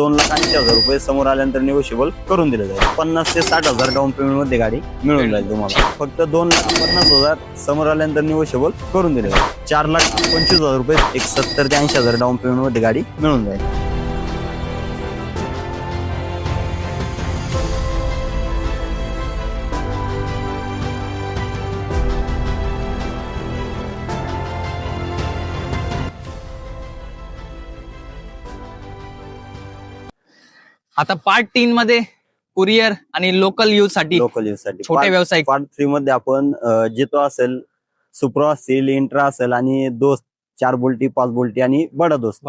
2,80,000 समोर आल्यानंतर निगोशिएबल करून दिलं जाईल. 50 ते 60,000 डाऊन पेमेंट मध्ये गाडी मिळून जाईल तुम्हाला. फक्त 2,50,000 समोर आल्यानंतर निगोशिएबल करून दिलं जाईल. 4,25,000 एक 70 ते 80,000 डाऊन पेमेंट मध्ये गाडी मिळून जाईल. आता पार्ट 3 मध्ये कुरिअर आणि लोकल यूज साठी छोटे व्यावसायिक पार्ट 3 मध्ये आपण जितो असेल, सुप्रो असेल, इंट्रा असेल आणि दोस्त 4 बोल्टी 5 बोल्टी आणि बडा दोस्त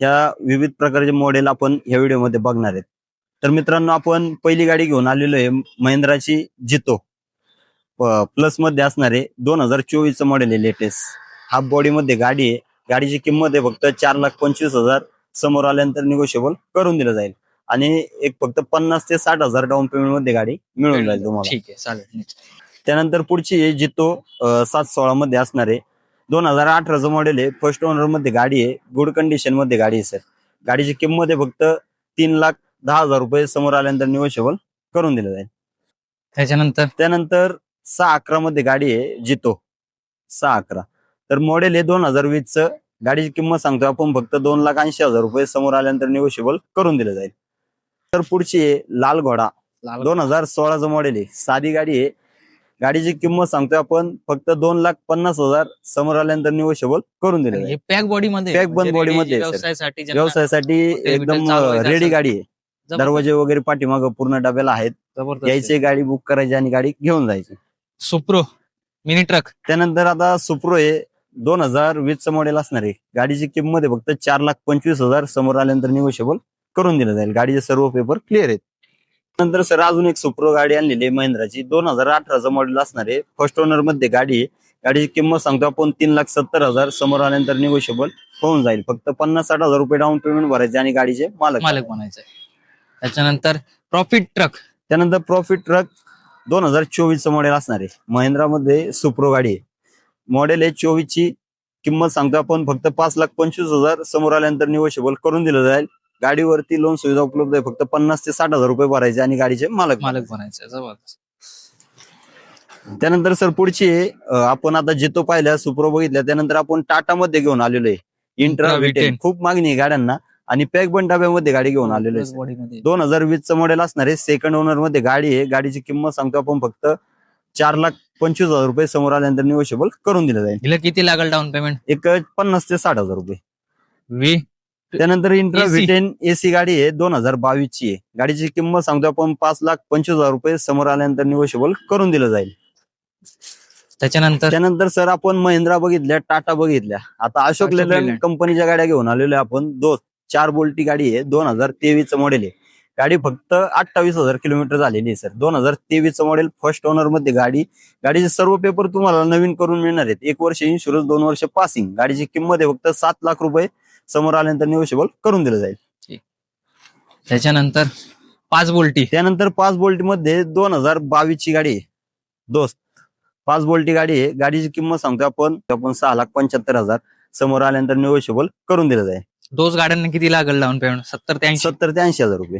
या विविध प्रकारचे मॉडेल आपण ह्या व्हिडिओ मध्ये बघणार आहेत. तर मित्रांनो, आपण पहिली गाडी घेऊन आलेलो आहे महिंद्राची जितो प्लस मध्ये असणारे 2024 चं मॉडेल आहे, लेटेस्ट हाफ बॉडी मध्ये गाडी आहे. गाडीची किंमत आहे फक्त 4,25,000 समोर आल्यानंतर निगोशिएबल करून दिलं जाईल आणि एक फक्त 50 ते 60,000 डाऊन पेमेंट मध्ये गाडी मिळून जाईल तुम्हाला. ठीक आहे, चालेल. त्यानंतर पुढची आहे जितो 716 मध्ये असणार आहे. 2018चं मॉडेल आहे. फर्स्ट ओनर मध्ये गाडी आहे. गुड कंडिशन मध्ये गाडी आहे सर. गाडीची किंमत आहे फक्त 3,10,000 समोर आल्यानंतर निगोशिएबल करून दिलं जाईल. त्यानंतर 611 मध्ये गाडी आहे जितो 611. तर मॉडेल आहे 2020 चं. गाडीची किंमत सांगतो आपण फक्त 2,80,000 समोर आल्यानंतर निगोशिएबल करून दिलं जाईल. तर पुढची आहे लाल घोडा 2016चं मॉडेल आहे. साधी गाडी आहे. गाडीची किंमत सांगतोय आपण फक्त 2,50,000 समोर आल्यानंतर निगोशिएबल करून दिलं जाईल. पॅक बॉडी मध्ये व्यवसायासाठी एकदम रेडी गाडी आहे. दरवाजे वगैरे पाठीमागं पूर्ण डब्याला आहेत. यायची गाडी बुक करायची आणि गाडी घेऊन जायची. Supro mini truck. त्यानंतर आता सुप्रो आहे 2020 चं मॉडेल असणार आहे. गाडीची किंमत आहे फक्त 4,25,000 समोर आल्यानंतर निगोशिएबल करून दिलं जाईल. गाडीचे सर्व पेपर क्लिअर आहेत. नंतर सर अजून एक सुप्रो गाडी आणलेली आहे महिंद्राची 2018चं मॉडेल असणार आहे. फर्स्ट ओनर मध्ये गाडी आहे. गाडीची किंमत सांगतो आपण 3,70,000 समोर आल्यानंतर निगोशिएबल होऊन जाईल. फक्त 50-60,000 डाऊन पेमेंट भरायचे आणि गाडीचे मालक बनायचे. त्याच्यानंतर प्रॉफिट ट्रक. त्यानंतर प्रॉफिट ट्रक 2024चं मॉडेल असणार आहे. महिंद्रामध्ये सुप्रो गाडी आहे. मॉडेल आहे 24 ची. किंमत सांगतो आपण फक्त 5,25,000 समोर आल्यानंतर निगोशिएबल करून दिलं जाईल. गाडीवरती लोन सुविधा उपलब्ध आहे. फक्त 50 ते 60,000 भरायचे आणि गाडीचे मालक बनायचे. त्यानंतर सर पुढची आपण आता जितो पाहिल्या, सुप्रो बघितल्या, त्यानंतर आपण टाटा मध्ये घेऊन आलेलो आहे इंट्रा व्हीटेन. खूप मागणी आहे गाड्यांना आणि पॅक बन डब्यामध्ये गाडी घेऊन आलेलो आहे. 2020 चं मॉडेल असणार आहे. सेकंड ओनर मध्ये गाडी आहे. गाडीची किंमत सांगतो आपण फक्त 4,25,000 समोर आल्यानंतर निगोशिएबल करून दिलं जाईल. किती लागेल डाऊन पेमेंट? एक 50 ते 60,000. त्यानंतर इंट्रा व्हीटेन एसी गाडी आहे 2022 ची आहे. गाडीची किंमत सांगतो आपण 5,25,000 समोर आल्यानंतर निगोशिएबल करून दिलं जाईल. त्यानंतर सर आपण महिंद्रा बघितल्या, टाटा बघितल्या, आता अशोक लेलँड कंपनीच्या गाड्या घेऊन आलेल्या आपण. 4 बोल्टी गाडी आहे. 2023चं मॉडेल आहे. गाडी फक्त 28,000 किलोमीटर झालेली आहे सर. 2023चं मॉडेल. फर्स्ट ओनर मध्ये गाडी. गाडीचे सर्व पेपर तुम्हाला नवीन करून मिळणार आहेत. 1 वर्ष इन्शुरन्स, 2 वर्ष पासिंग. गाडीची किंमत आहे फक्त 7,00,000 समोर आल्यानंतर निगोशिएबल करून दिलं जाईल. त्याच्यानंतर 5 बोल्टी. त्यानंतर 5 बोल्टी मध्ये 2022 ची गाडी आहे दोस्त. 5 बोल्टी गाडी आहे. गाडीची किंमत सांगतो आपण 6,75,000 समोर आल्यानंतर निगोशिएबल करून दिलं जाईल. दोन गाड्यांना किती लागेल डाऊन पेमेंट? 70 ते 80,000.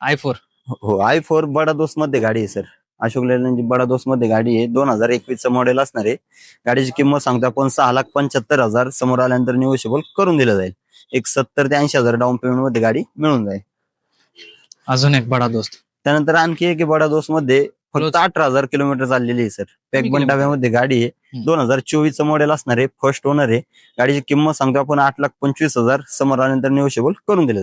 i4. हो, i4 बडा दोस्त मध्ये गाडी आहे सर. अशोक लेलँडची बडा दोस्त मध्ये गाडी आहे. 2021चं मॉडेल असणार आहे. गाडीची किंमत सांगतो आपण 6,75,000 समोर आल्यानंतर निगोशिएबल करून दिलं जाईल. एक 70 ते 80,000 डाऊन पेमेंट मध्ये गाडी मिळून जाईल. अजून एक बडा दोस्त. त्यानंतर आणखी एक बडा दोस्त मध्ये फक्त 18,000 किलोमीटर चाललेली आहे सर. पॅकबन डब्यामध्ये गाडी आहे. 2024चं मॉडेल असणार आहे. फर्स्ट ओनर आहे. गाडीची किंमत सांगतो आपण 8,25,000 समोर आल्यानंतर निगोशिएबल करून दिलं.